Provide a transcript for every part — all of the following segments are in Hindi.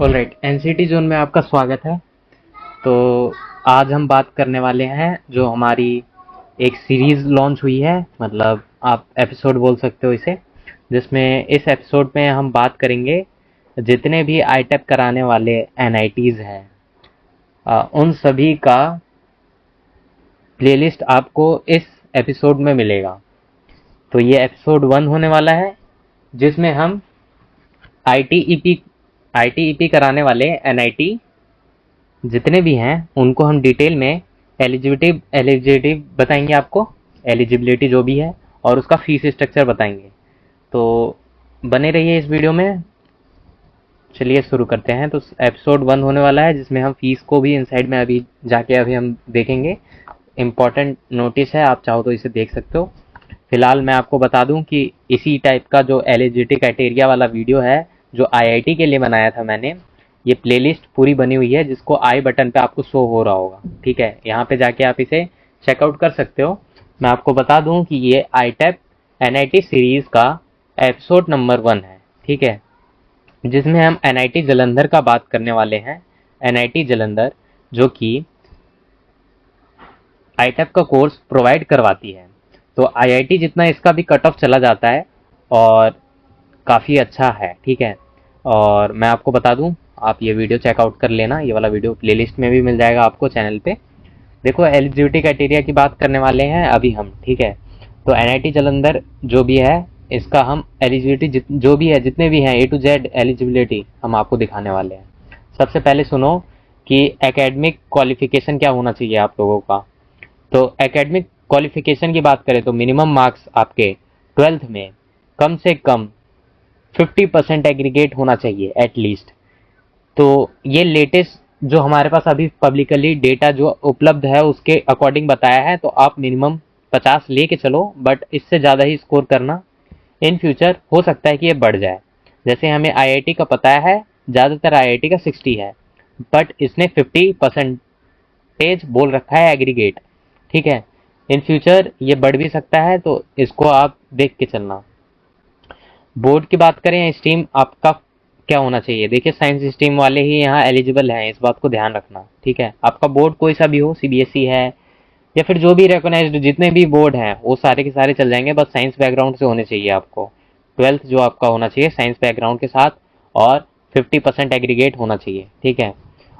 ऑलराइट, एनसीटी जोन में आपका स्वागत है। तो आज हम बात करने वाले हैं जो हमारी एक सीरीज़ लॉन्च हुई है, मतलब आप एपिसोड बोल सकते हो इसे, जिसमें इस एपिसोड में हम बात करेंगे जितने भी आईटेप कराने वाले एनआईटीज़ हैं, उन सभी का प्लेलिस्ट आपको इस एपिसोड में मिलेगा। तो ये एपिसोड 1 होने वाला है, जिसमें हम आईटीईपी कराने वाले एनआईटी जितने भी हैं उनको हम डिटेल में एलिजिबिलिटी बताएंगे आपको, एलिजिबिलिटी जो भी है, और उसका फीस स्ट्रक्चर बताएंगे। तो बने रहिए इस वीडियो में। चलिए शुरू करते हैं। तो एपिसोड 1 होने वाला है, जिसमें हम फीस को भी इनसाइड में अभी जाके हम देखेंगे। इम्पॉर्टेंट नोटिस है, आप चाहो तो इसे देख सकते हो। फिलहाल मैं आपको बता दूं कि इसी टाइप का जो एलिजिबिलिटी क्राइटेरिया वाला वीडियो है जो आईआईटी के लिए बनाया था मैंने, ये प्लेलिस्ट पूरी बनी हुई है, जिसको आई बटन पे आपको शो हो रहा होगा। ठीक है, यहाँ पे जाके आप इसे चेकआउट कर सकते हो। मैं आपको बता दूं कि ये आईटेप एनआईटी सीरीज का एपिसोड नंबर 1 है। ठीक है, जिसमें हम एनआईटी जालंधर का बात करने वाले हैं। एनआईटी जालंधर जो कि आईटेप का कोर्स प्रोवाइड करवाती है। तो आईआईटी जितना इसका भी कट ऑफ चला जाता है और काफ़ी अच्छा है। ठीक है, और मैं आपको बता दूं, आप ये वीडियो चेकआउट कर लेना। ये वाला वीडियो प्लेलिस्ट में भी मिल जाएगा आपको चैनल पे। देखो, एलिजिबिलिटी क्राइटेरिया की बात करने वाले हैं अभी हम। ठीक है, तो एनआईटी जालंधर जो भी है, इसका हम एलिजिबिलिटी जो भी है, जितने भी हैं A to Z एलिजिबिलिटी हम आपको दिखाने वाले हैं। सबसे पहले सुनो कि एकेडमिक क्वालिफिकेशन क्या होना चाहिए आप लोगों का। तो एकेडमिक क्वालिफिकेशन की बात करें तो मिनिमम मार्क्स आपके 12th में कम से कम 50% एग्रीगेट होना चाहिए एटलीस्ट। तो ये लेटेस्ट जो हमारे पास अभी पब्लिकली डेटा जो उपलब्ध है उसके अकॉर्डिंग बताया है। तो आप मिनिमम 50 लेके चलो, बट इससे ज़्यादा ही स्कोर करना। इन फ्यूचर हो सकता है कि ये बढ़ जाए। जैसे हमें आईआईटी का पता है, ज़्यादातर आईआईटी का 60 है, बट इसने 50% बोल रखा है एग्रीगेट। ठीक है, इन फ्यूचर ये बढ़ भी सकता है, तो इसको आप देख के चलना। बोर्ड की बात करें, स्ट्रीम आपका क्या होना चाहिए। देखिए, साइंस स्ट्रीम वाले ही यहाँ एलिजिबल हैं, इस बात को ध्यान रखना। ठीक है, आपका बोर्ड कोई सा भी हो, सीबीएसई है या फिर जो भी रिकॉग्नाइज्ड जितने भी बोर्ड हैं वो सारे के सारे चल जाएंगे, बस साइंस बैकग्राउंड से होने चाहिए आपको। 12th जो आपका होना चाहिए साइंस बैकग्राउंड के साथ, और 50% एग्रीगेट होना चाहिए। ठीक है,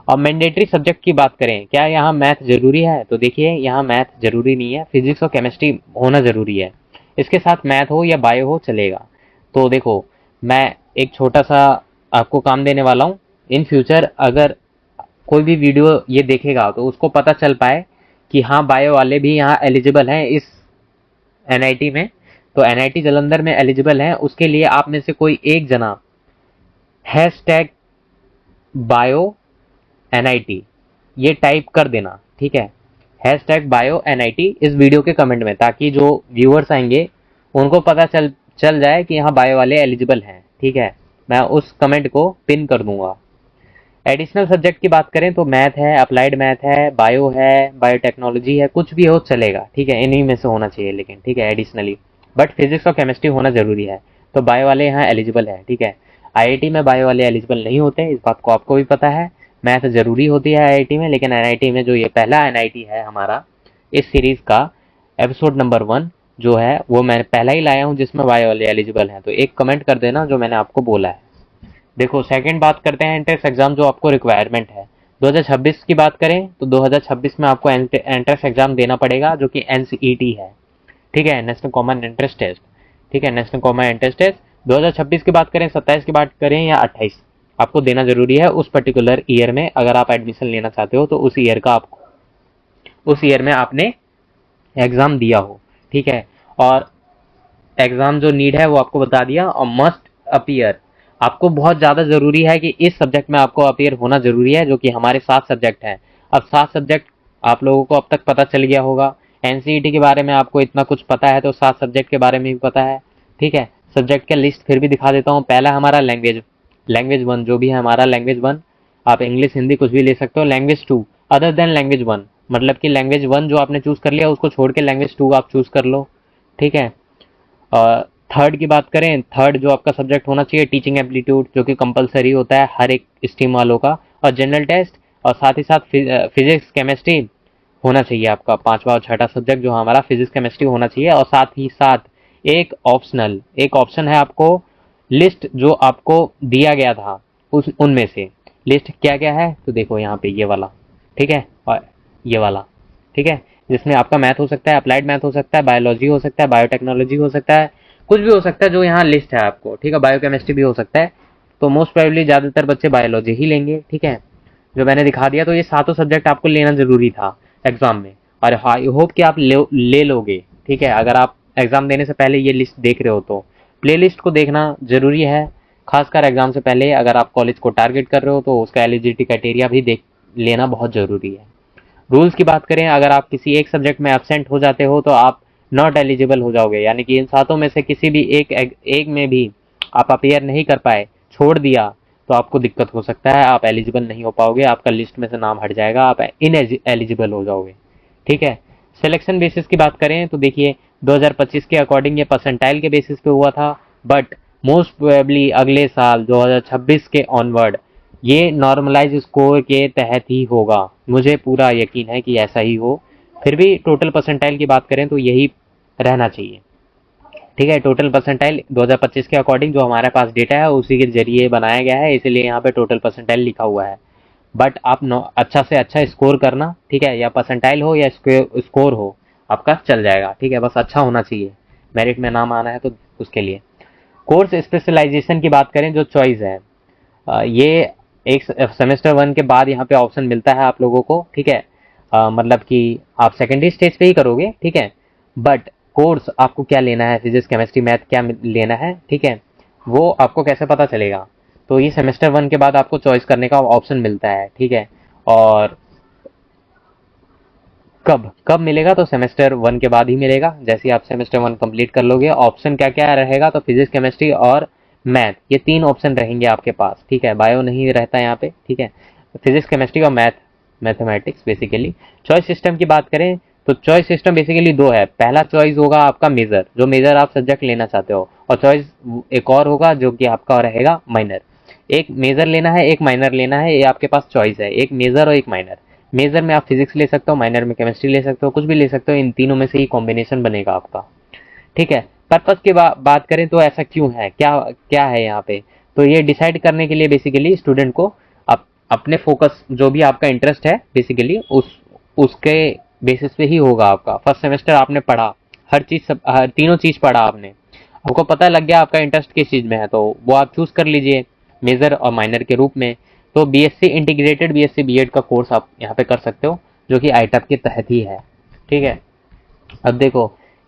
और मैंडेटरी सब्जेक्ट की बात करें, क्या यहाँ मैथ जरूरी है। तो देखिए, यहाँ मैथ जरूरी नहीं है, फिजिक्स और केमिस्ट्री होना जरूरी है। इसके साथ मैथ हो या बायो हो चलेगा। तो देखो, मैं एक छोटा सा आपको काम देने वाला हूँ। इन फ्यूचर अगर कोई भी वीडियो ये देखेगा तो उसको पता चल पाए कि हाँ, बायो वाले भी यहाँ एलिजिबल हैं इस एनआईटी में। तो एनआईटी जालंधर में एलिजिबल हैं, उसके लिए आप में से कोई एक जना हैशटैग बायो एनआईटी ये टाइप कर देना। ठीक है, हैशटैग बायो एनआईटी इस वीडियो के कमेंट में, ताकि जो व्यूअर्स आएंगे उनको पता चल जाए कि यहाँ बायो वाले एलिजिबल हैं। ठीक है, मैं उस कमेंट को पिन कर दूंगा। एडिशनल सब्जेक्ट की बात करें तो मैथ है, अप्लाइड मैथ है, बायो है, बायोटेक्नोलॉजी है, कुछ भी हो चलेगा। ठीक है, इन्हीं में से होना चाहिए लेकिन। ठीक है, एडिशनली, बट फिजिक्स और केमिस्ट्री होना जरूरी है। तो बायो वाले यहाँ एलिजिबल है। ठीक है, आईआईटी में बायो वाले एलिजिबल नहीं होते, इस बात को आपको भी पता है। मैथ जरूरी होती है आईआईटी में, लेकिन एनआईटी में जो ये पहला एनआईटी है हमारा इस सीरीज का, एपिसोड नंबर 1 जो है वो मैं पहला ही लाया हूँ जिसमें बायो वाले एलिजिबल हैं। तो एक कमेंट कर देना जो मैंने आपको बोला है। देखो, सेकंड बात करते हैं एंट्रेंस एग्जाम जो आपको रिक्वायरमेंट है। 2026 की बात करें तो 2026 में आपको एंट्रेंस एग्जाम देना पड़ेगा, जो कि एनसीईटी है। ठीक है, नेशनल कॉमन एंट्रेंस टेस्ट। ठीक है, नेशनल कॉमन एंट्रेंस टेस्ट 2026 की बात करें, 27 की बात करें या 28, आपको देना जरूरी है उस पर्टिकुलर ईयर में। अगर आप एडमिशन लेना चाहते हो तो उस ईयर का आपको, उस ईयर में आपने एग्जाम दिया हो। ठीक है, और एग्जाम जो नीड है वो आपको बता दिया। और मस्ट अपीयर, आपको बहुत ज़्यादा ज़रूरी है कि इस सब्जेक्ट में आपको अपीयर होना ज़रूरी है, जो कि हमारे 7 सब्जेक्ट हैं। अब 7 सब्जेक्ट आप लोगों को अब तक पता चल गया होगा। एनसीईटी के बारे में आपको इतना कुछ पता है, तो 7 सब्जेक्ट के बारे में भी पता है। ठीक है, सब्जेक्ट का लिस्ट फिर भी दिखा देता हूँ। पहला हमारा लैंग्वेज 1 जो भी है हमारा लैंग्वेज 1, आप इंग्लिश हिंदी कुछ भी ले सकते हो। लैंग्वेज 2 अदर देन लैंग्वेज 1, मतलब कि लैंग्वेज 1 जो आपने चूज़ कर लिया उसको छोड़ के लैंग्वेज 2 आप चूज़ कर लो। ठीक है, थर्ड की बात करें, थर्ड जो आपका सब्जेक्ट होना चाहिए टीचिंग एप्टीट्यूड, जो कि कंपलसरी होता है हर एक स्ट्रीम वालों का, और जनरल टेस्ट, और साथ ही साथ फिजिक्स केमिस्ट्री होना चाहिए आपका, पांचवा और छठा सब्जेक्ट जो हमारा फिजिक्स केमिस्ट्री होना चाहिए। और साथ ही साथ एक ऑप्शन है आपको, लिस्ट जो आपको दिया गया था उस उनमें से लिस्ट क्या क्या है, तो देखो यहाँ पे ये वाला, ठीक है, और ये वाला, ठीक है, जिसमें आपका मैथ हो सकता है, अप्लाइड मैथ हो सकता है, बायोलॉजी हो सकता है, बायोटेक्नोलॉजी हो सकता है, कुछ भी हो सकता है जो यहाँ लिस्ट है आपको, ठीक है, बायोकेमिस्ट्री भी हो सकता है। तो मोस्ट प्रोबेबली ज़्यादातर बच्चे बायोलॉजी ही लेंगे, ठीक है, जो मैंने दिखा दिया। तो ये सातों सब्जेक्ट आपको लेना जरूरी था एग्जाम में, और आई होप कि आप ले लोगे, ठीक है। अगर आप एग्जाम देने से पहले ये लिस्ट देख रहे हो तो प्लेलिस्ट को देखना जरूरी है, खासकर एग्जाम से पहले। अगर आप कॉलेज को टारगेट कर रहे हो तो उसका एलिजिबिलिटी क्राइटेरिया भी देख लेना बहुत जरूरी है। रूल्स की बात करें, अगर आप किसी एक सब्जेक्ट में एब्सेंट हो जाते हो तो आप नॉट एलिजिबल हो जाओगे, यानी कि इन सातों में से किसी भी एक में भी आप अपेयर नहीं कर पाए, छोड़ दिया, तो आपको दिक्कत हो सकता है, आप एलिजिबल नहीं हो पाओगे, आपका लिस्ट में से नाम हट जाएगा, आप इन एलिजिबल हो जाओगे, ठीक है। सिलेक्शन बेसिस की बात करें तो देखिए 2025 के अकॉर्डिंग ये परसेंटाइल के बेसिस पे हुआ था, बट मोस्ट प्रोबेबली अगले साल 2026 के ऑनवर्ड ये नॉर्मलाइज स्कोर के तहत ही होगा, मुझे पूरा यकीन है कि ऐसा ही हो। फिर भी टोटल परसेंटाइल की बात करें तो यही रहना चाहिए, ठीक है। टोटल परसेंटाइल 2025 के अकॉर्डिंग जो हमारे पास डेटा है उसी के जरिए बनाया गया है, इसीलिए यहाँ पे टोटल परसेंटाइल लिखा हुआ है। बट आप अच्छा से अच्छा स्कोर करना, ठीक है, या परसेंटाइल हो या स्कोर हो, आपका चल जाएगा, ठीक है, बस अच्छा होना चाहिए, मेरिट में नाम आना है तो उसके लिए। कोर्स स्पेशलाइजेशन की बात करें, जो चॉइस है, ये एक सेमेस्टर 1 के बाद यहाँ पे ऑप्शन मिलता है आप लोगों को, ठीक है। मतलब कि आप सेकेंडरी स्टेज पे ही करोगे, ठीक है, बट कोर्स आपको क्या लेना है, फिजिक्स केमिस्ट्री मैथ क्या लेना है, ठीक है, वो आपको कैसे पता चलेगा। तो ये सेमेस्टर 1 के बाद आपको चॉइस करने का ऑप्शन मिलता है, ठीक है। और कब कब मिलेगा, तो सेमेस्टर 1 के बाद ही मिलेगा, जैसे ही आप सेमेस्टर 1 कंप्लीट कर लोगे। ऑप्शन क्या क्या रहेगा, तो फिजिक्स केमिस्ट्री और मैथ, ये तीन ऑप्शन रहेंगे आपके पास, ठीक है, बायो नहीं रहता यहाँ पे, ठीक है, फिजिक्स केमिस्ट्री और मैथमेटिक्स बेसिकली। चॉइस सिस्टम की बात करें तो चॉइस सिस्टम बेसिकली दो है, पहला चॉइस होगा आपका मेजर, जो मेजर आप सब्जेक्ट लेना चाहते हो, और चॉइस एक और होगा जो कि आपका रहेगा माइनर। एक मेजर लेना है, एक माइनर लेना है, ये आपके पास चॉइस है, एक मेजर और एक माइनर। मेजर में आप फिजिक्स ले सकते हो, माइनर में केमिस्ट्री ले सकते हो, कुछ भी ले सकते हो, इन तीनों में से ही कॉम्बिनेशन बनेगा आपका, ठीक है। पर्पस की बात करें तो ऐसा क्यों है, क्या क्या है यहाँ पे, तो ये डिसाइड करने के लिए बेसिकली स्टूडेंट को अपने फोकस, जो भी आपका इंटरेस्ट है बेसिकली उसके बेसिस पे ही होगा आपका। फर्स्ट सेमेस्टर आपने पढ़ा, हर तीनों चीज पढ़ा आपने, आपको पता लग गया आपका इंटरेस्ट किस चीज में है, तो वो आप चूज कर लीजिए मेजर और माइनर के रूप में। तो बीएससी इंटीग्रेटेड बीएससी बीएड का कोर्स आप यहाँ पे कर सकते हो, जो कि आईटअप के तहत ही है, ठीक है। अब देखो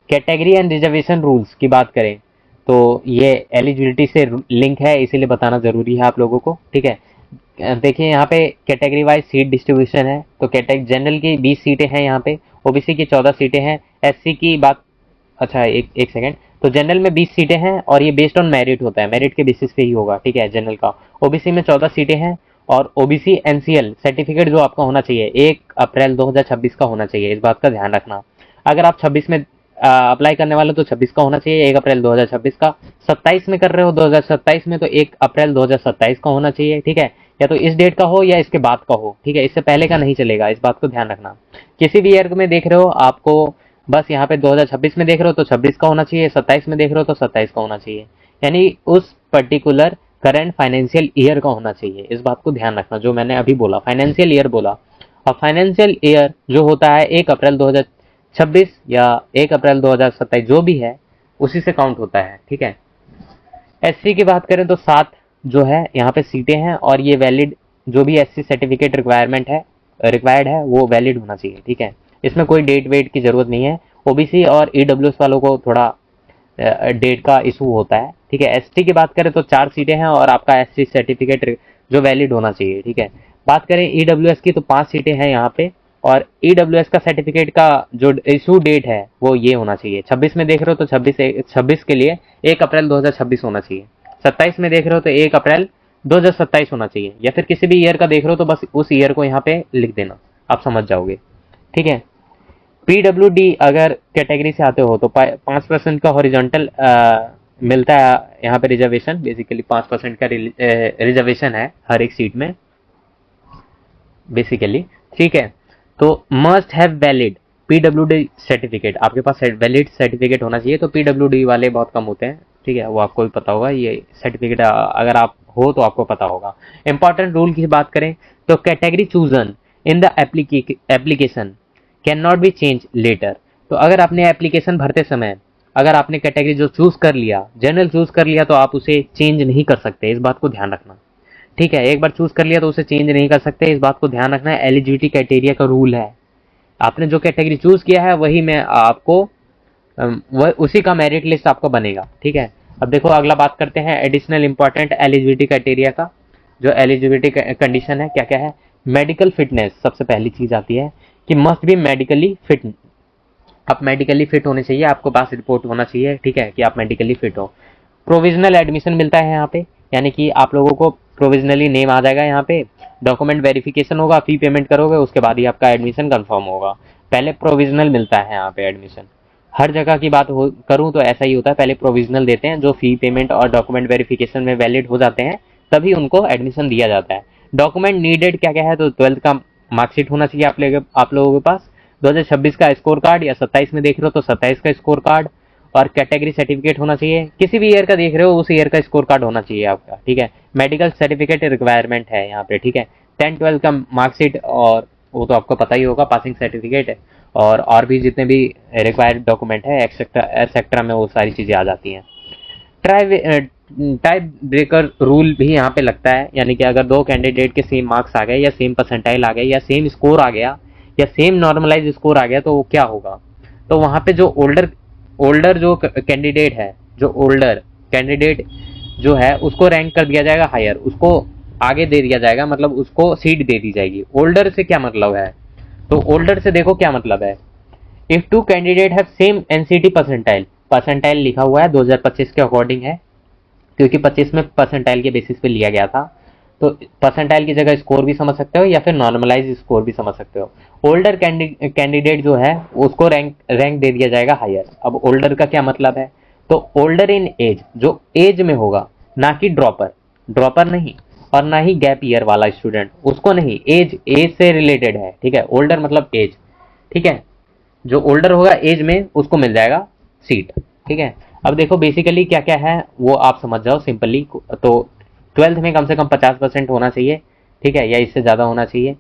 कैटेगरी एंड रिजर्वेशन रूल्स की बात करें तो ये एलिजिबिलिटी से लिंक है, इसीलिए बताना जरूरी है आप लोगों को, ठीक है। देखिए यहाँ पे कैटेगरी वाइज सीट डिस्ट्रीब्यूशन है, तो कैटेगरी जनरल की 20 सीटें हैं यहाँ पे, ओबीसी की 14 सीटें हैं, एससी की बात, अच्छा एक सेकेंड, तो जनरल में 20 सीटें हैं और ये बेस्ड ऑन मेरिट होता है, मेरिट के बेसिस पे ही होगा, ठीक है, जनरल का। ओबीसी में 14 सीटें हैं, और ओबीसी एनसीएल सर्टिफिकेट जो आपका होना चाहिए 1 अप्रैल 2026 का होना चाहिए, इस बात का ध्यान रखना। अगर आप 26 में अप्लाई करने वाले हो तो 26 का होना चाहिए, 1 अप्रैल 2026 का। 27 में कर रहे हो 2027 में तो 1 अप्रैल 2027 का होना चाहिए, ठीक है, या तो इस डेट का हो या इसके बाद का हो, ठीक है, इससे पहले का नहीं चलेगा, इस बात को ध्यान रखना। किसी भी ईयर में देख रहे हो आपको, बस यहाँ पे 2026 में देख रहे हो तो 26 का होना चाहिए, 27 में देख रहे हो तो 27 का होना चाहिए, यानी उस पर्टिकुलर करंट फाइनेंशियल ईयर का होना चाहिए, इस बात को ध्यान रखना। जो मैंने अभी बोला फाइनेंशियल ईयर बोला, और फाइनेंशियल ईयर जो होता है 1 अप्रैल 2026 या 1 अप्रैल 2027 जो भी है उसी से काउंट होता है, ठीक है। एससी की बात करें तो 7 जो है यहाँ पे सीटें हैं, और ये वैलिड, जो भी एससी सर्टिफिकेट रिक्वायर्ड है वो वैलिड होना चाहिए, ठीक है, इसमें कोई डेट वेट की जरूरत नहीं है। ओबीसी और ईडब्ल्यूएस वालों को थोड़ा डेट का इशू होता है, ठीक है। एसटी की बात करें तो 4 सीटें हैं और आपका एससी सर्टिफिकेट जो वैलिड होना चाहिए, ठीक है। बात करें ईडब्ल्यूएस की तो 5 सीटें हैं यहाँ पे, और ईडब्ल्यूएस का सर्टिफिकेट का जो इशू डेट है वो ये होना चाहिए, 26 में देख रहे हो तो 26 के लिए 1 अप्रैल 2026 होना चाहिए, 27 में देख रहे हो तो 1 अप्रैल 2027 होना चाहिए, या फिर किसी भी ईयर का देख रहे हो तो बस उस ईयर को यहाँ पे लिख देना, आप समझ जाओगे, ठीक है। पीडब्ल्यूडी अगर कैटेगरी से आते हो तो 5% का हॉरिजॉन्टल मिलता है यहाँ पे रिजर्वेशन, बेसिकली 5% का रिजर्वेशन है हर एक सीट में बेसिकली, ठीक है। तो must have valid PWD certificate, आपके पास वैलिड सर्टिफिकेट होना चाहिए। तो पीडब्ल्यूडी वाले बहुत कम होते हैं, ठीक है, वो आपको भी पता होगा, ये सर्टिफिकेट अगर आप हो तो आपको पता होगा। इंपॉर्टेंट रूल की बात करें तो category chosen in the application can not be change later. तो अगर आपने एप्लीकेशन भरते समय अगर आपने कैटेगरी जो चूज कर लिया, जनरल चूज कर लिया, तो आप उसे चेंज नहीं कर सकते, इस बात को ध्यान रखना, ठीक है। एक बार चूज कर लिया तो उसे चेंज नहीं कर सकते, इस बात को ध्यान रखना है। एलिजिबिलिटी क्राइटेरिया का रूल है, आपने जो कैटेगरी चूज किया है वही मैं आपको वह उसी का मेरिट लिस्ट आपको बनेगा, ठीक है। अब देखो अगला बात करते हैं एडिशनल इंपॉर्टेंट एलिजिबिलिटी क्राइटेरिया का। जो एलिजिबिलिटी कंडीशन है क्या क्या है? मेडिकल फिटनेस सबसे पहली चीज आती है कि मस्ट बी मेडिकली फिट। आप मेडिकली फिट होने चाहिए, आपको पास रिपोर्ट होना चाहिए, ठीक है, कि आप मेडिकली फिट हो। प्रोविजनल एडमिशन मिलता है यहाँ पे, यानी कि आप लोगों को प्रोविजनली नेम आ जाएगा यहाँ पे। डॉक्यूमेंट वेरिफिकेशन होगा, फी पेमेंट करोगे, उसके बाद ही आपका एडमिशन कंफर्म होगा। पहले प्रोविजनल मिलता है यहाँ पे एडमिशन। हर जगह की बात करूँ तो ऐसा ही होता है, पहले प्रोविजनल देते हैं, जो फी पेमेंट और डॉक्यूमेंट वेरिफिकेशन में वैलिड हो जाते हैं तभी उनको एडमिशन दिया जाता है। डॉक्यूमेंट नीडेड क्या क्या है? तो 12th का मार्कशीट होना चाहिए आप लोगों के पास, 2026 का स्कोर कार्ड, या 27 में देख रहे हो तो 27 का स्कोर कार्ड, और कैटेगरी सर्टिफिकेट होना चाहिए। किसी भी ईयर का देख रहे हो उस ईयर का स्कोर कार्ड होना चाहिए आपका, ठीक है। मेडिकल सर्टिफिकेट रिक्वायरमेंट है यहाँ पे, ठीक है। 10-12 का मार्कशीट, और वो तो आपको पता ही होगा, पासिंग सर्टिफिकेट है, और भी जितने भी रिक्वायर्ड डॉक्यूमेंट है एक्सेट्रा में वो सारी चीज़ें आ जाती हैं। टाइप ब्रेकर रूल भी यहाँ पे लगता है, यानी कि अगर दो कैंडिडेट के सेम मार्क्स आ गए, या सेम परसेंटाइल आ गए, या सेम स्कोर आ गया, या सेम नॉर्मलाइज स्कोर आ गया, तो वो क्या होगा? तो वहाँ पे जो ओल्डर जो कैंडिडेट है, जो ओल्डर कैंडिडेट जो है उसको रैंक कर दिया जाएगा हायर, उसको आगे दे दिया जाएगा, मतलब उसको सीट दे दी जाएगी। ओल्डर से क्या मतलब है? तो ओल्डर से देखो क्या मतलब है। If two candidate have same NCT percentile, percentile लिखा हुआ है 2025 के अकॉर्डिंग है, क्योंकि 25 में परसेंटाइल के बेसिस पे लिया गया था, तो परसेंटाइल की जगह स्कोर भी समझ सकते हो, या फिर नॉर्मलाइज स्कोर भी समझ सकते हो। ओल्डर कैंडिडेट जो है उसको रैंक दे दिया जाएगा हायर। अब ओल्डर का क्या मतलब है? तो ओल्डर इन एज, जो एज में होगा, ना कि ड्रॉपर नहीं, और ना ही गैप ईयर वाला स्टूडेंट, उसको नहीं, एज से रिलेटेड है, ठीक है। ओल्डर मतलब एज, ठीक है। जो ओल्डर होगा एज में उसको मिल जाएगा सीट, ठीक है। अब देखो बेसिकली क्या क्या है वो आप समझ जाओ सिंपली। तो 12th में कम से कम 50% होना चाहिए, ठीक है, या इससे ज़्यादा होना चाहिए।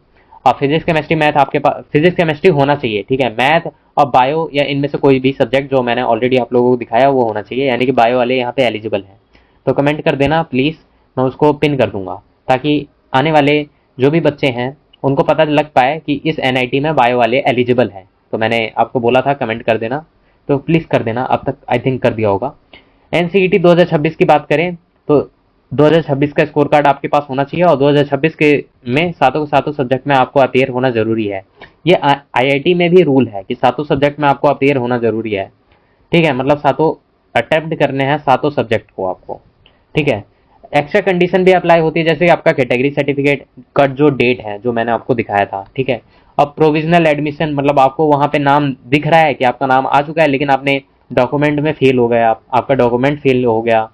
और फिजिक्स केमिस्ट्री मैथ आपके पास, फिजिक्स केमिस्ट्री होना चाहिए, ठीक है। मैथ और बायो या इनमें से कोई भी सब्जेक्ट जो मैंने ऑलरेडी आप लोगों को दिखाया वो होना चाहिए, यानी कि बायो वाले यहाँ पे एलिजिबल हैं। तो कमेंट कर देना प्लीज़, मैं उसको पिन कर दूंगा, ताकि आने वाले जो भी बच्चे हैं उनको पता लग पाए कि इस एनआईटी में बायो वाले एलिजिबल हैं। तो मैंने आपको बोला था कमेंट कर देना, तो प्लीज़ कर देना, अब तक आई थिंक कर दिया होगा। एनसीईटी 2026 की बात करें तो 2026 का स्कोर कार्ड आपके पास होना चाहिए, और 2026 के में सातों सब्जेक्ट में आपको अपीयर होना जरूरी है। ये आईआईटी में भी रूल है कि सातों सब्जेक्ट में आपको अपीयर होना जरूरी है, ठीक है। मतलब सातों अटेम्प्ट करने हैं सातों सब्जेक्ट को आपको, ठीक है। एक्स्ट्रा कंडीशन भी अप्लाई होती है, जैसे आपका कैटेगरी सर्टिफिकेट का जो डेट है जो मैंने आपको दिखाया था, ठीक है। अब प्रोविजनल एडमिशन, मतलब आपको वहां पे नाम दिख रहा है कि आपका नाम आ चुका है, लेकिन आपने डॉक्यूमेंट में फेल हो गया, आपका डॉक्यूमेंट फेल हो गया,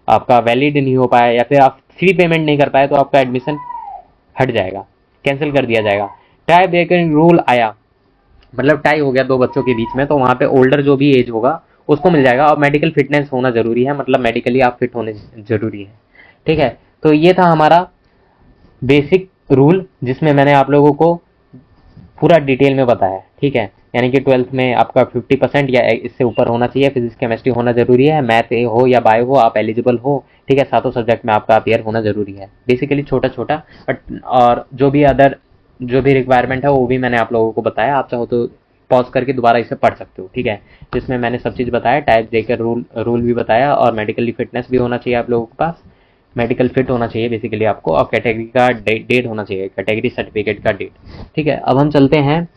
आपका वैलिड नहीं हो पाया, या फिर आप फी पेमेंट नहीं कर पाए, तो आपका एडमिशन हट जाएगा, कैंसिल कर दिया जाएगा। टाई ब्रेकिंग रूल आया, मतलब टाई हो गया दो बच्चों के बीच में, तो वहां पे ओल्डर जो भी एज होगा उसको मिल जाएगा। और मेडिकल फिटनेस होना जरूरी है, मतलब मेडिकली आप फिट होने जरूरी है, ठीक है। तो ये था हमारा बेसिक रूल, जिसमें मैंने आप लोगों को पूरा डिटेल में बताया, ठीक है। यानी कि 12th में आपका 50% या इससे ऊपर होना चाहिए, फिजिक्स केमिस्ट्री होना जरूरी है, मैथ हो या बायो हो आप एलिजिबल हो, ठीक है। सातों सब्जेक्ट में आपका अपीयर होना जरूरी है, बेसिकली छोटा छोटा। और जो भी रिक्वायरमेंट है वो भी मैंने आप लोगों को बताया, आप चाहो तो पॉज करके दोबारा इसे पढ़ सकते हो, ठीक है। जिसमें मैंने सब चीज़ बताया, टाइप देकर रूल भी बताया, और मेडिकली फिटनेस भी होना चाहिए आप लोगों के पास, मेडिकल फिट होना चाहिए बेसिकली आपको, और कैटेगरी का डेट होना चाहिए, कैटेगरी सर्टिफिकेट का डेट, ठीक है। अब हम चलते हैं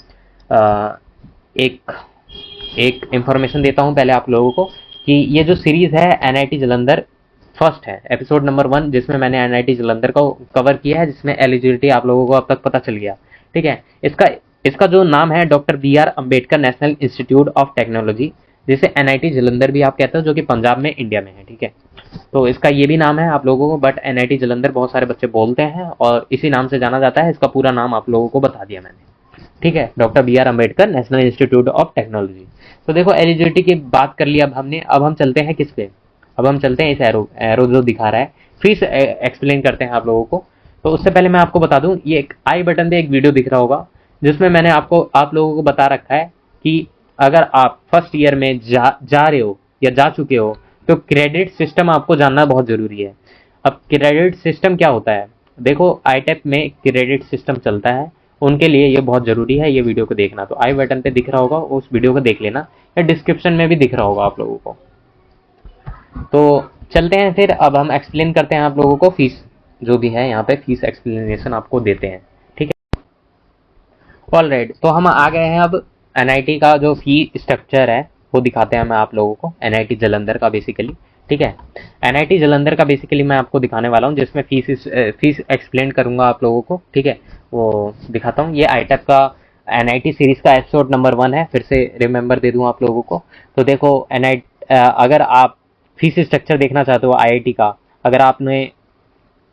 एक इंफॉर्मेशन देता हूं पहले आप लोगों को कि ये जो सीरीज है एनआईटी जालंधर फर्स्ट है, एपिसोड नंबर 1, जिसमें मैंने एनआईटी जालंधर को कवर किया है, जिसमें एलिजिबिलिटी आप लोगों को अब तक पता चल गया, ठीक है। इसका जो नाम है doctor B R Ambedkar National Institute of Technology, जिसे NIT जलंधर भी आप कहते हो, जो कि पंजाब में इंडिया में है। ठीक है, तो इसका ये भी नाम है आप लोगों को, बट NIT जलंधर बहुत सारे बच्चे बोलते हैं और इसी नाम से जाना जाता है। इसका पूरा नाम आप लोगों को बता दिया मैंने। ठीक है, doctor BR Ambedkar National Institute of technology. तो देखो एलिजिबिलिटी की बात कर ली अब हमने, अब हम चलते हैं किस पे, अब हम चलते हैं इस एरो एरो जो दिखा रहा है, फिर से एक्सप्लेन करते हैं आप लोगों को। तो उससे पहले मैं आपको बता दूं, ये एक आई बटन पे एक वीडियो दिख रहा होगा, जिसमें मैंने आप लोगों को बता रखा है कि अगर आप फर्स्ट ईयर में जा रहे हो या जा चुके हो, तो क्रेडिट सिस्टम आपको जानना बहुत जरूरी है। अब क्रेडिट सिस्टम क्या होता है, देखो आईटेप में क्रेडिट सिस्टम चलता है, उनके लिए ये बहुत जरूरी है ये वीडियो को देखना। तो आई बटन पे दिख रहा होगा, उस वीडियो को देख लेना, या डिस्क्रिप्शन में भी दिख रहा होगा आप लोगों को। तो चलते हैं फिर, अब हम एक्सप्लेन करते हैं आप लोगों को, फीस जो भी है यहाँ पे फीस एक्सप्लेनेशन आपको देते हैं। ठीक है, ऑलराइट, तो हम आ गए हैं अब NIT का जो फी स्ट्रक्चर है वो दिखाते हैं मैं आप लोगों को, NIT जलंधर का बेसिकली। ठीक है, NIT जलंधर का बेसिकली मैं आपको दिखाने वाला हूँ, जिसमें फीस एक्सप्लेन करूंगा आप लोगों को। ठीक है, वो दिखाता हूँ। ये आईटेप का NIT सीरीज का एपिसोड नंबर 1 है, फिर से रिमेंबर दे दूं आप लोगों को। तो देखो अगर आप फीस स्ट्रक्चर देखना चाहते हो IIT का, अगर आपने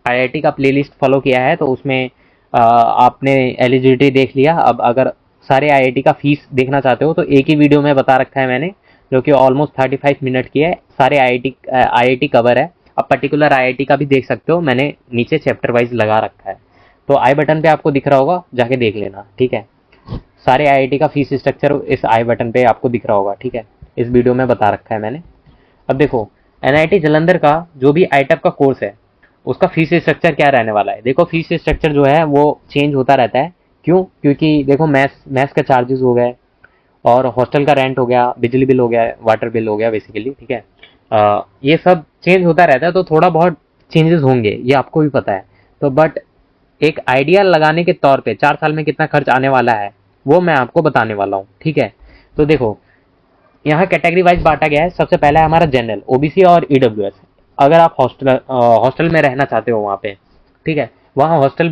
IIT का प्लेलिस्ट फॉलो किया है तो उसमें आपने एलिजिबिलिटी देख लिया। अब अगर सारे IIT का फीस देखना चाहते हो तो एक ही वीडियो में बता रखा है मैंने, जो कि ऑलमोस्ट 35 मिनट की है, सारे IIT कवर है। अब पर्टिकुलर IIT का भी देख सकते हो, मैंने नीचे चैप्टर वाइज लगा रखा है, तो आई बटन पे आपको दिख रहा होगा, जाके देख लेना। ठीक है, सारे IIT का फीस स्ट्रक्चर इस आई बटन पे आपको दिख रहा होगा। ठीक है, इस वीडियो में बता रखा है मैंने। अब देखो NIT जलंधर का जो भी आईटेप का कोर्स है, उसका फीस स्ट्रक्चर क्या रहने वाला है। देखो फीस स्ट्रक्चर जो है वो चेंज होता रहता है। क्यों? क्योंकि देखो मैथ्स का चार्जेस हो गए, और हॉस्टल का रेंट हो गया, बिजली बिल हो गया, वाटर बिल हो गया बेसिकली। ठीक है, ये सब चेंज होता रहता है, तो थोड़ा बहुत चेंजेस होंगे, ये आपको भी पता है। तो बट एक आइडिया लगाने के तौर पे 4 साल में कितना खर्च आने वाला है वो मैं आपको बताने वाला हूँ। ठीक है, तो देखो यहाँ कैटेगरी वाइज बांटा गया है। सबसे पहला है हमारा जनरल, OBC और EWS। अगर आप हॉस्टल में रहना चाहते हो वहाँ पे, ठीक है, वहाँ हॉस्टल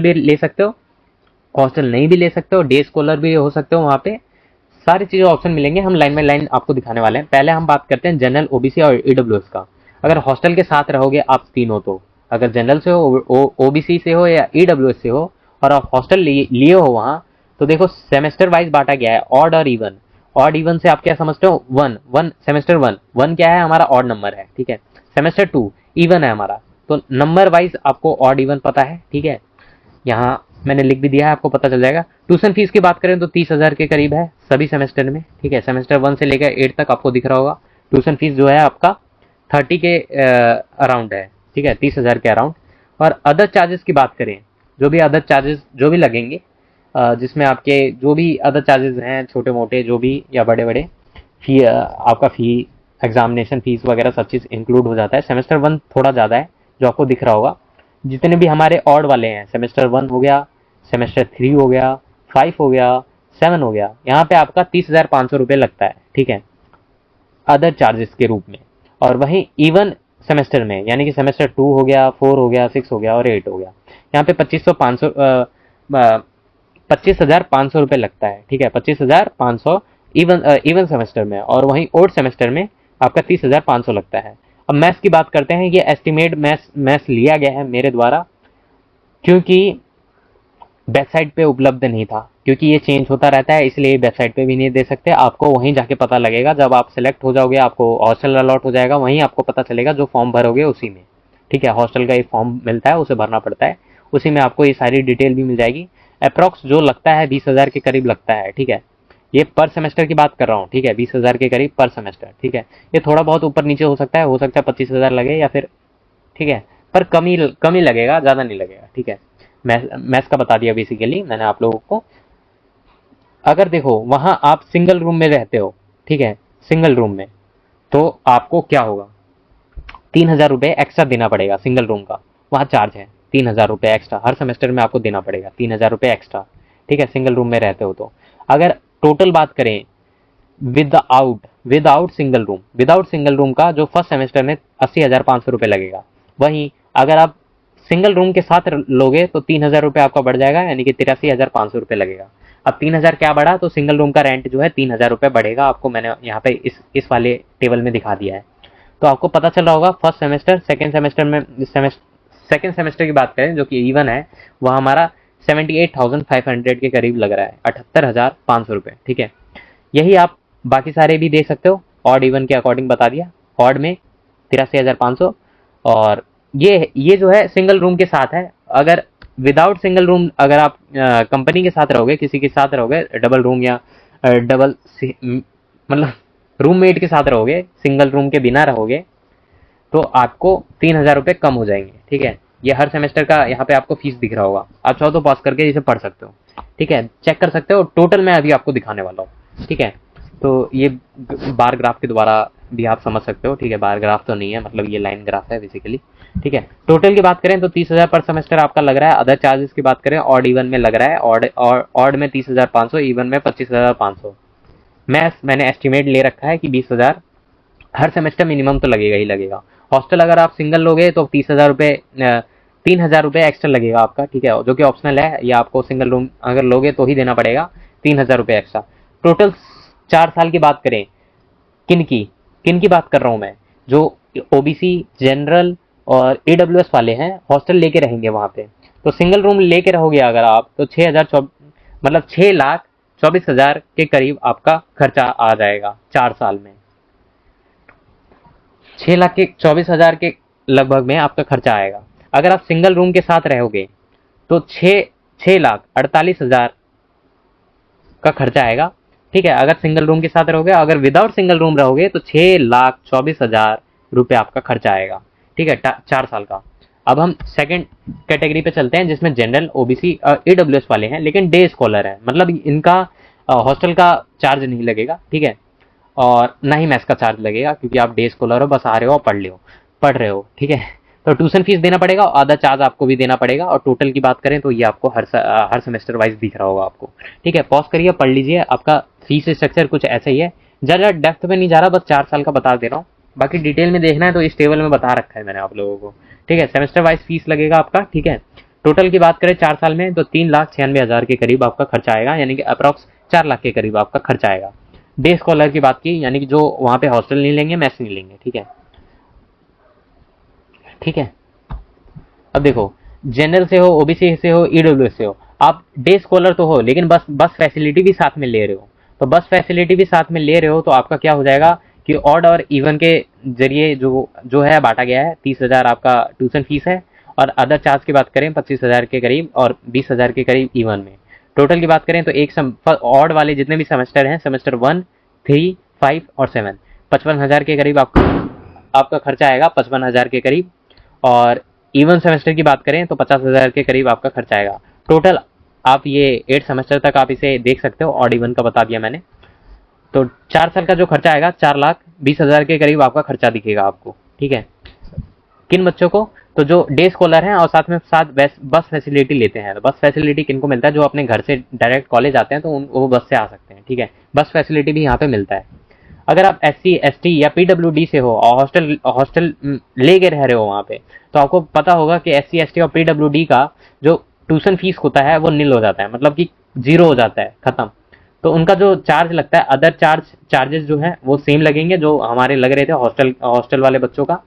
भी ले सकते हो, हॉस्टल नहीं भी ले सकते हो, डे स्कॉलर भी हो सकते हो। वहाँ पे सारी चीज़ें ऑप्शन मिलेंगे, हम लाइन बाय लाइन आपको दिखाने वाले हैं। पहले हम बात करते हैं जनरल, OBC और EWS का। अगर हॉस्टल के साथ रहोगे आप तीनों, तो अगर जनरल से हो, OBC से हो या EWS से हो, और आप हॉस्टल लिए हो वहाँ, तो देखो सेमेस्टर वाइज बांटा गया है, ऑड और इवन। ऑड इवन से आप क्या समझते हो, वन सेमेस्टर वन क्या है, हमारा ऑड नंबर है। ठीक है, सेमेस्टर 2 इवन है हमारा, तो नंबर वाइज आपको ऑड इवन पता है। ठीक है, यहाँ मैंने लिख भी दिया है, आपको पता चल जाएगा। ट्यूशन फीस की बात करें तो 30,000 के करीब है सभी सेमेस्टर में। ठीक है, सेमेस्टर 1 से लेकर 8 तक आपको दिख रहा होगा। ट्यूशन फीस जो है आपका 30 के अराउंड है। ठीक है, 30,000 के अराउंड। और अदर चार्जेस की बात करें, जो भी अदर चार्जेस जो भी लगेंगे, जिसमें आपके जो भी अदर चार्जेस हैं, छोटे मोटे जो भी या बड़े बड़े, फी आपका फी, एग्जामिनेशन फीस वगैरह सब चीज़ इंक्लूड हो जाता है। सेमेस्टर 1 थोड़ा ज़्यादा है, जो आपको दिख रहा होगा। जितने भी हमारे ऑड वाले हैं, सेमेस्टर 1 हो गया, सेमेस्टर 3 हो गया, 5 हो गया, 7 हो गया, यहाँ पे आपका 30,500 रुपये लगता है। ठीक है, अदर चार्जेस के रूप में। और वहीं इवन सेमेस्टर में, यानी कि सेमेस्टर 2 हो गया, 4 हो गया, 6 हो गया और 8 हो गया, यहाँ पे 25,500 रुपये लगता है। ठीक है, 25,500 इवन सेमेस्टर में, और वहीं ओड सेमेस्टर में आपका 30,500 लगता है। अब मैथ्स की बात करते हैं। ये एस्टिमेट मैथ्स लिया गया है मेरे द्वारा, क्योंकि वेबसाइट पे उपलब्ध नहीं था, क्योंकि ये चेंज होता रहता है, इसलिए वेबसाइट पे भी नहीं दे सकते। आपको वहीं जाके पता लगेगा, जब आप सेलेक्ट हो जाओगे, आपको हॉस्टल अलॉट हो जाएगा, वहीं आपको पता चलेगा, जो फॉर्म भरोगे उसी में। ठीक है, हॉस्टल का एक फॉर्म मिलता है, उसे भरना पड़ता है, उसी में आपको ये सारी डिटेल भी मिल जाएगी। अप्रॉक्स जो लगता है 20,000 के करीब लगता है। ठीक है, ये पर सेमेस्टर की बात कर रहा हूँ। ठीक है, 20,000 के करीब पर सेमेस्टर। ठीक है, ये थोड़ा बहुत ऊपर नीचे हो सकता है 25,000 लगे या फिर, ठीक है, पर कम ही लगेगा, ज़्यादा नहीं लगेगा। ठीक है, मैथ्स का बता दिया बेसिकली मैंने आप लोगों को। अगर देखो वहाँ आप सिंगल रूम में रहते हो, ठीक है, सिंगल रूम में, तो आपको क्या होगा, 3,000 रुपये एक्स्ट्रा देना पड़ेगा सिंगल रूम का। वहाँ चार्ज है 3,000 रुपये एक्स्ट्रा, हर सेमेस्टर में आपको देना पड़ेगा 3,000 रुपये एक्स्ट्रा। ठीक है, सिंगल रूम में रहते हो तो। अगर टोटल बात करें विदाउट सिंगल रूम का, जो फर्स्ट सेमेस्टर में 80,500 रुपये लगेगा। वहीं अगर आप सिंगल रूम के साथ लोगे तो 3,000 रुपये आपका बढ़ जाएगा, यानी कि 83,500 रुपये लगेगा। अब 3000 क्या बढ़ा, तो सिंगल रूम का रेंट जो है 3000 रुपये बढ़ेगा आपको, मैंने यहाँ पे इस वाले टेबल में दिखा दिया है। तो आपको पता चल रहा होगा फर्स्ट सेमेस्टर, सेकेंड सेमेस्टर में सेकेंड सेमेस्टर की बात करें जो कि E1 है, वह हमारा 78,500 के करीब लग रहा है, 78,500 रुपये। ठीक है, यही आप बाकी सारे भी देख सकते हो, ऑड इवन के अकॉर्डिंग बता दिया। ऑड में 83,500, और ये जो है सिंगल रूम के साथ है। अगर विदाउट सिंगल रूम, अगर आप कंपनी के साथ रहोगे, किसी के साथ रहोगे, डबल रूम या डबल मतलब रूममेट के साथ रहोगे, सिंगल रूम के बिना रहोगे, तो आपको 3000 रुपये कम हो जाएंगे। ठीक है, ये हर सेमेस्टर का यहाँ पे आपको फीस दिख रहा होगा, आप चाहो तो पॉज करके इसे पढ़ सकते हो। ठीक है, चेक कर सकते हो, टोटल मैं अभी आपको दिखाने वाला हूँ। ठीक है, तो ये बार ग्राफ के द्वारा भी आप समझ सकते हो। ठीक है, बार ग्राफ तो नहीं है, मतलब ये लाइन ग्राफ है बेसिकली। ठीक है, टोटल की बात करें तो 30,000 पर सेमेस्टर आपका लग रहा है। अदर चार्जेस की बात करें, ऑड इवन में लग रहा है, ऑड में 30,500, इवन में 25,500। मैंने एस्टिमेट ले रखा है कि 20,000 हर सेमेस्टर मिनिमम तो लगेगा ही लगेगा। हॉस्टल अगर आप सिंगल लोगे तो 30,000 रुपये, 3,000 रुपये एक्स्ट्रा लगेगा आपका। ठीक है, जो कि ऑप्शनल है, या आपको सिंगल रूम अगर लोगे तो ही देना पड़ेगा 3,000 रुपये एक्स्ट्रा। टोटल 4 साल की बात करें, किन की बात कर रहा हूँ मैं, जो ओबीसी, जनरल और AWS वाले हैं, हॉस्टल लेके रहेंगे वहाँ पे। तो सिंगल रूम लेके रहोगे अगर आप, तो 6,24,000 के करीब आपका खर्चा आ जाएगा 4 साल में। 6,24,000 के लगभग में आपका खर्चा आएगा। अगर आप सिंगल रूम के साथ रहोगे तो 6,48,000 का खर्चा आएगा। ठीक है, अगर सिंगल रूम के साथ रहोगे, अगर विदाउट सिंगल रूम रहोगे तो 6,24,000 रुपये आपका खर्चा आएगा। ठीक है, 4 साल का। अब हम सेकंड कैटेगरी पे चलते हैं, जिसमें जनरल, ओबीसी और AWS वाले हैं, लेकिन डे स्कॉलर है, मतलब इनका हॉस्टल का चार्ज नहीं लगेगा। ठीक है, और ना ही मैथ्स का चार्ज लगेगा, क्योंकि आप डे स्कॉलर हो, बस आ रहे हो और पढ़ रहे हो। ठीक है, तो ट्यूशन फीस देना पड़ेगा और आधा चार्ज आपको भी देना पड़ेगा। और टोटल की बात करें तो ये आपको हर सेमेस्टर वाइज दिख रहा होगा आपको। ठीक है, पॉज करिए, पढ़ लीजिए, आपका फीस स्ट्रक्चर कुछ ऐसा ही है। ज़्यादा डेप्थ में नहीं जा रहा, बस 4 साल का बता दे रहा हूँ। बाकी डिटेल में देखना है तो इस टेबल में बता रखा है मैंने आप लोगों को। ठीक है, सेमेस्टर वाइज फीस लगेगा आपका। ठीक है, टोटल की बात करें 4 साल में तो 3,96,000 के करीब आपका खर्चा आएगा, यानी कि अप्रॉक्स 4 लाख के करीब आपका खर्चा आएगा। डे स्कॉलर की बात की, यानी कि जो वहां पे हॉस्टल नहीं लेंगे, मैस नहीं लेंगे। ठीक है, ठीक है। अब देखो, जनरल से हो, ओबीसी से हो, EWS से हो, आप डे स्कॉलर तो हो, लेकिन बस फैसिलिटी भी साथ में ले रहे हो। तो बस फैसिलिटी भी साथ में ले रहे हो तो आपका क्या हो जाएगा कि ऑड और इवन के जरिए जो है बांटा गया है। 30,000 आपका ट्यूशन फीस है, और अदर चार्ज की बात करें 25,000 के करीब और 20,000 के करीब इवन में। टोटल की बात करें तो ऑड वाले जितने भी सेमेस्टर हैं, सेमेस्टर 1, 3, 5 और 7, 55,000 के करीब आपका खर्चा आएगा, 55,000 के करीब। और इवन सेमेस्टर की बात करें तो 50,000 के करीब आपका खर्चा आएगा। टोटल आप ये 8 सेमेस्टर तक आप इसे देख सकते हो, ऑड इवन का बता दिया मैंने। तो 4 साल का जो खर्चा आएगा, 4,20,000 के करीब आपका खर्चा दिखेगा आपको। ठीक है, किन बच्चों को, तो जो डे स्कॉलर हैं और साथ बस फैसिलिटी लेते हैं। बस फैसिलिटी किनको मिलता है, जो अपने घर से डायरेक्ट कॉलेज आते हैं तो वो बस से आ सकते हैं। ठीक है, बस फैसिलिटी भी यहाँ पे मिलता है। अगर आप SC, ST या PWD से हो और हॉस्टल ले के रह रहे हो वहाँ पे, तो आपको पता होगा कि SC, ST और PWD का जो ट्यूशन फीस होता है वो नील हो जाता है, मतलब कि 0 हो जाता है, खत्म। तो उनका जो चार्ज लगता है, अदर चार्जेस जो है वो सेम लगेंगे जो हमारे लग रहे थे हॉस्टल वाले बच्चों का,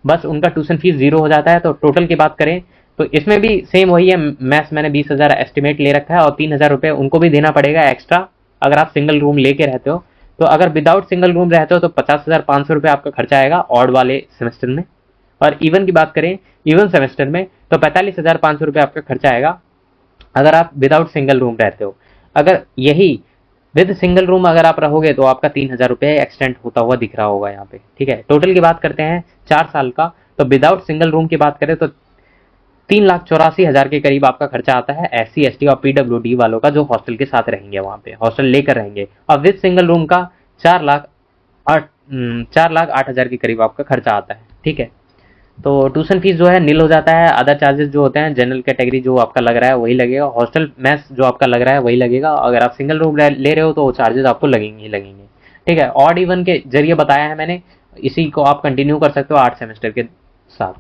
बस उनका ट्यूशन फीस 0 हो जाता है। तो टोटल की बात करें तो इसमें भी सेम वही है, मैथ्स मैंने 20,000 एस्टिमेट ले रखा है, और 3,000 रुपये उनको भी देना पड़ेगा एक्स्ट्रा अगर आप सिंगल रूम लेके रहते हो। तो अगर विदाउट सिंगल रूम रहते हो तो 50,500 रुपये आपका खर्चा आएगा ऑड वाले सेमेस्टर में। और इवन की बात करें, इवन सेमेस्टर में तो 45,500 रुपये आपका खर्चा आएगा अगर आप विदाउट सिंगल रूम रहते हो। अगर यही विद सिंगल रूम अगर आप रहोगे तो आपका 3,000 रुपये एक्सटेंड होता हुआ दिख रहा होगा यहाँ पे। ठीक है, टोटल की बात करते हैं 4 साल का, तो विदाउट सिंगल रूम की बात करें तो 3,84,000 के करीब आपका खर्चा आता है SC, ST और PWD वालों का, जो हॉस्टल के साथ रहेंगे, वहां पे हॉस्टल लेकर रहेंगे। और विद सिंगल रूम का 4,08,000 के करीब आपका खर्चा आता है। ठीक है, तो ट्यूशन फीस जो है नील हो जाता है। अदर चार्जेस जो होते हैं, जनरल कैटेगरी जो आपका लग रहा है वही लगेगा, हॉस्टल मेस जो आपका लग रहा है वही लगेगा। अगर आप सिंगल रूम ले रहे हो तो चार्जेस आपको लगेंगे ही लगेंगे। ठीक है, ऑड इवन के जरिए बताया है मैंने, इसी को आप कंटिन्यू कर सकते हो 8 सेमेस्टर के साथ।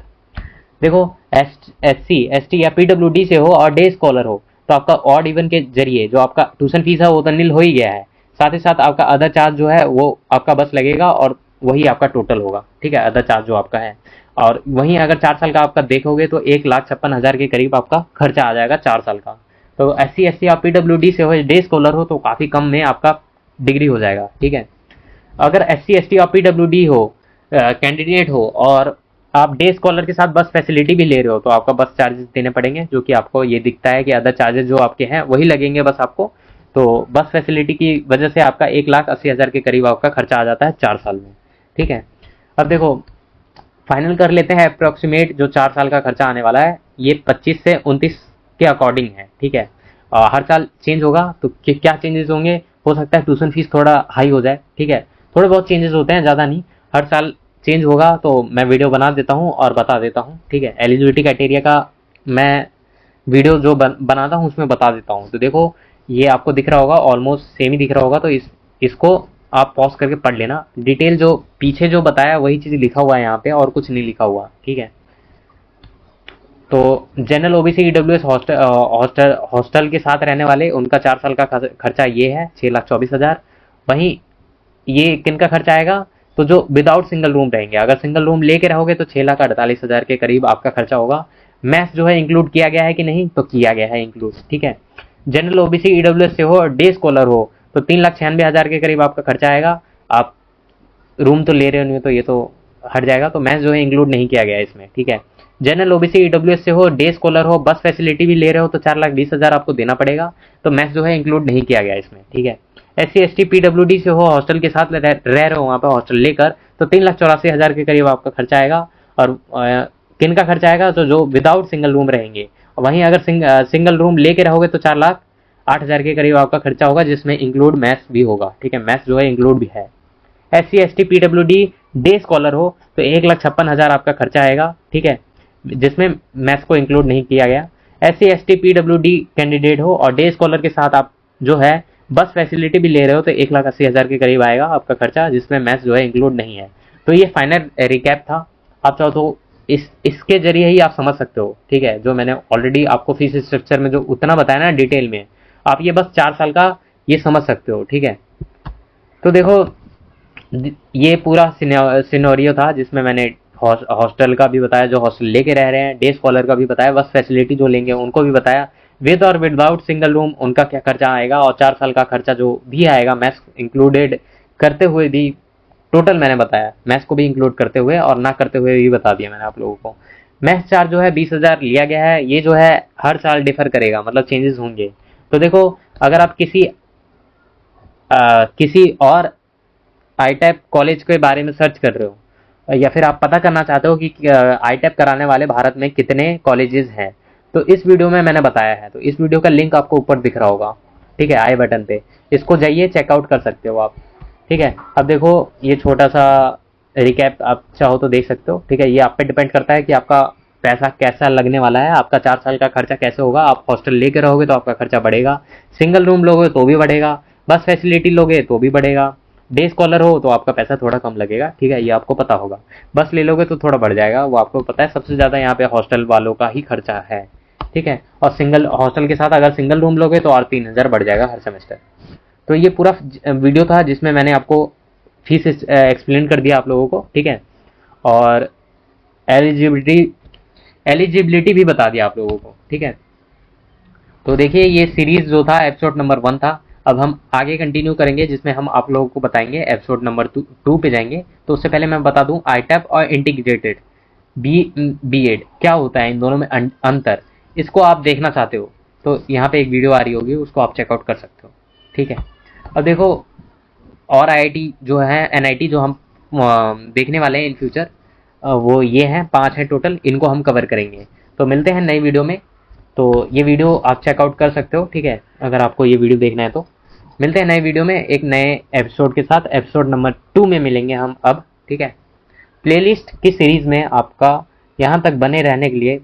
देखो, SC, ST या PWD से हो और डे स्कॉलर हो, तो आपका ऑड इवन के जरिए जो आपका ट्यूशन फीस है वो तो नील हो ही गया है, साथ ही साथ आपका अदर चार्ज जो है वो आपका बस लगेगा और वही आपका टोटल होगा, ठीक है, अदर चार्ज जो आपका है। और वहीं अगर 4 साल का आपका देखोगे तो 1,56,000 के करीब आपका खर्चा आ जाएगा 4 साल का। तो SC/ST आप PWD से हो, डे स्कॉलर हो, तो काफ़ी कम में आपका डिग्री हो जाएगा, ठीक है। अगर SC/ST और PWD हो, कैंडिडेट हो और आप डे स्कॉलर के साथ बस फैसिलिटी भी ले रहे हो तो आपका बस चार्जेस देने पड़ेंगे, जो कि आपको ये दिखता है कि अदर चार्जेस जो आपके हैं वही लगेंगे बस आपको। तो बस फैसिलिटी की वजह से आपका 1,80,000 के करीब आपका खर्चा आ जाता है 4 साल में, ठीक है। अब देखो फाइनल कर लेते हैं अप्रोक्सीमेट जो 4 साल का खर्चा आने वाला है, ये 25 से 29 के अकॉर्डिंग है, ठीक है। हर साल चेंज होगा, तो क्या चेंजेस होंगे, हो सकता है ट्यूशन फीस थोड़ा हाई हो जाए, ठीक है, थोड़े बहुत चेंजेस होते हैं, ज़्यादा नहीं, हर साल चेंज होगा। तो मैं वीडियो बना देता हूँ और बता देता हूँ, ठीक है। एलिजिबिलिटी क्राइटेरिया का मैं वीडियो जो बनाता हूँ उसमें बता देता हूँ। तो देखो ये आपको दिख रहा होगा, ऑलमोस्ट सेम ही दिख रहा होगा, तो इसको आप पॉज करके पढ़ लेना। डिटेल जो पीछे जो बताया वही चीज़ लिखा हुआ है यहाँ पे, और कुछ नहीं लिखा हुआ, ठीक है। तो जनरल OBC EWS हॉस्टल के साथ रहने वाले उनका 4 साल का खर्चा ये है 6,24,000। वहीं ये किन का खर्चा आएगा, तो जो विदाउट सिंगल रूम रहेंगे, अगर सिंगल रूम लेके रहोगे तो 6,48,000 के करीब आपका खर्चा होगा। मैथ्स जो है इंक्लूड किया गया है कि नहीं, तो किया गया है इंक्लूड, ठीक है। जनरल OBC EWS से हो और डे स्कॉलर हो तो 3,96,000 के करीब आपका खर्चा आएगा। आप रूम तो ले रहे हो नहीं तो ये तो हट जाएगा, तो मैथ्स जो है इंक्लूड नहीं किया गया है इसमें, ठीक है। जनरल OBC EWS से हो, डे स्कॉलर हो, बस फैसिलिटी भी ले रहे हो तो 4,20,000 आपको देना पड़ेगा, तो मैथ्स जो है इंक्लूड नहीं किया गया इसमें, ठीक है। SC/ST PWD से हो, हॉस्टल के साथ रह रहे हो वहाँ पर हॉस्टल लेकर, तो 3,84,000 के करीब आपका खर्चा आएगा। और किन का खर्चा आएगा, तो जो विदाउट सिंगल रूम रहेंगे। वहीं अगर सिंगल रूम लेके रहोगे तो 4,08,000 के करीब आपका खर्चा होगा, जिसमें इंक्लूड मैथ्स भी होगा, ठीक है, मैथ्स जो है इंक्लूड भी है। SC/ST PWD डे स्कॉलर हो तो 1,56,000 आपका खर्चा आएगा, ठीक है, जिसमें मैथ्स को इंक्लूड नहीं किया गया। SC/ST PWD कैंडिडेट हो और डे स्कॉलर के साथ आप जो है बस फैसिलिटी भी ले रहे हो तो 1,80,000 के करीब आएगा आपका खर्चा, जिसमें मैथ्स जो है इंक्लूड नहीं है। तो ये फाइनल रिकैप था। आप चाहो तो इसके जरिए ही आप समझ सकते हो, ठीक है, जो मैंने ऑलरेडी आपको फीस स्ट्रक्चर में जो उतना बताया ना डिटेल में, आप ये बस 4 साल का ये समझ सकते हो, ठीक है। तो देखो ये पूरा सिनेरियो था जिसमें मैंने हॉस्टल का भी बताया, जो हॉस्टल लेके रह रहे हैं, डे स्कॉलर का भी बताया, बस फैसिलिटी जो लेंगे उनको भी बताया, विद और विदाउट सिंगल रूम उनका क्या खर्चा आएगा, और 4 साल का खर्चा जो भी आएगा मैथ्स इंक्लूडेड करते हुए भी टोटल मैंने बताया, मैथ्स को भी इंक्लूड करते हुए और ना करते हुए भी बता दिया मैंने आप लोगों को। मैथ्स चार्ज जो है 20,000 लिया गया है, ये जो है हर साल डिफर करेगा, मतलब चेंजेस होंगे। तो देखो अगर आप किसी और ITAP कॉलेज के बारे में सर्च कर रहे हो, या फिर आप पता करना चाहते हो कि ITAP कराने वाले भारत में कितने कॉलेजेस हैं, तो इस वीडियो में मैंने बताया है, तो इस वीडियो का लिंक आपको ऊपर दिख रहा होगा, ठीक है, आई बटन पे, इसको जाइए चेकआउट कर सकते हो आप, ठीक है। अब देखो ये छोटा सा रिकैप आप चाहो तो देख सकते हो, ठीक है, ये आप पे डिपेंड करता है कि आपका पैसा कैसा लगने वाला है, आपका 4 साल का खर्चा कैसे होगा। आप हॉस्टल लेके रहोगे तो आपका खर्चा बढ़ेगा, सिंगल रूम लोगे तो भी बढ़ेगा, बस फैसिलिटी लोगे तो भी बढ़ेगा, डे स्कॉलर हो तो आपका पैसा थोड़ा कम लगेगा, ठीक है, ये आपको पता होगा। बस ले लोगे तो थोड़ा बढ़ जाएगा, वो आपको पता है, सबसे ज़्यादा यहाँ पे हॉस्टल वालों का ही खर्चा है, ठीक है। और सिंगल हॉस्टल के साथ अगर सिंगल रूम लोगे तो और 3,000 बढ़ जाएगा हर सेमेस्टर। तो ये पूरा वीडियो था जिसमें मैंने आपको फीस एक्सप्लेन कर दिया आप लोगों को, ठीक है, और एलिजिबिलिटी भी बता दिया आप लोगों को, ठीक है। तो देखिए ये सीरीज जो था एपिसोड नंबर 1 था, अब हम आगे कंटिन्यू करेंगे जिसमें हम आप लोगों को बताएंगे एपिसोड नंबर 2 पे जाएंगे। तो उससे पहले मैं बता दूं ITAP और इंटीग्रेटेड BEd क्या होता है, इन दोनों में अंतर, इसको आप देखना चाहते हो तो यहाँ पे एक वीडियो आ रही होगी, उसको आप चेकआउट कर सकते हो, ठीक है। अब देखो और IIT जो है NIT जो हम देखने वाले हैं इन फ्यूचर, वो ये हैं 5 हैं टोटल, इनको हम कवर करेंगे। तो मिलते हैं नई वीडियो में, तो ये वीडियो आप चेकआउट कर सकते हो, ठीक है, अगर आपको ये वीडियो देखना है तो। मिलते हैं नए वीडियो में एक नए एपिसोड के साथ, एपिसोड नंबर 2 में मिलेंगे हम अब, ठीक है। प्लेलिस्ट की सीरीज में आपका यहाँ तक बने रहने के लिए